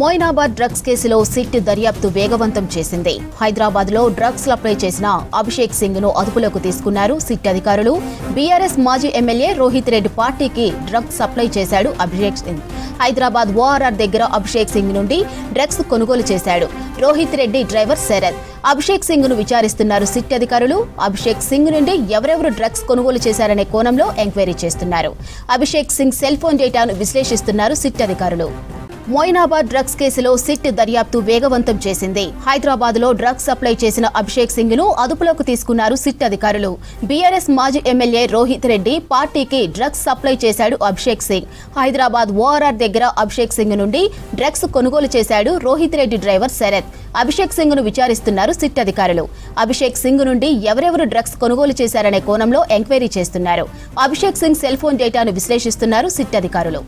Moinabad drugs కేసులో SIT దర్యాప్తు వేగవంతం చేసింది. హైదరాబాద్ లో డ్రగ్స్ సప్లై చేసిన అభిషేక్ సింగ్ ను అదుపులోకి తీసుకున్నారు సిట్ అధికారులు. బీఆర్ఎస్ మాజీ ఎమ్మెల్యే రోహిత్ రెడ్డి పార్టీకి డ్రగ్స్ సప్లై చేశాడు అభిషేక్ సింగ్. హైదరాబాద్ ఓఆర్ఆర్ దగ్గర అభిషేక్ సింగ్ నుండి డ్రగ్స్ కొనుగోలు చేశాడు రోహిత్ రెడ్డి డ్రైవర్ శరత్. అభిషేక్ సింగ్ ను విచారిస్తున్నారు సిట్ అధికారులు. అభిషేక్ సింగ్ నుండి ఎవరెవరు డ్రగ్స్ కొనుగోలు చేశారనే కోణంలో ఎంక్వైరీ చేస్తున్నారు. అభిషేక్ సింగ్ సెల్ ఫోన్ డేటాను విశ్లేషిస్తున్నారు సిట్ అధికారులు. మొయినాబాద్ డ్రగ్స్ కేసులో సిట్ దర్యాప్తు వేగవంతం చేసింది. హైదరాబాద్ లో డ్రగ్స్ సప్లై చేసిన అభిషేక్ సింగ్ ను అదుపులోకి తీసుకున్నారు సిట్ అధికారులు. బీఆర్ఎస్ మాజీ ఎమ్మెల్యే రోహిత్ రెడ్డి పార్టీకి డ్రగ్స్ సప్లై చేశాడు అభిషేక్ సింగ్. హైదరాబాద్ ఓఆర్ఆర్ దగ్గర అభిషేక్ సింగ్ నుండి డ్రగ్స్ కొనుగోలు చేశాడు రోహిత్ రెడ్డి డ్రైవర్ శరత్. అభిషేక్ సింగ్ ను విచారిస్తున్నారు సిట్ అధికారులు. అభిషేక్ సింగ్ నుండి ఎవరెవరు డ్రగ్స్ కొనుగోలు చేశారనే కోణంలో ఎంక్వైరీ చేస్తున్నారు. అభిషేక్ సింగ్ సెల్ ఫోన్ డేటాను విశ్లేషిస్తున్నారు సిట్ అధికారులు.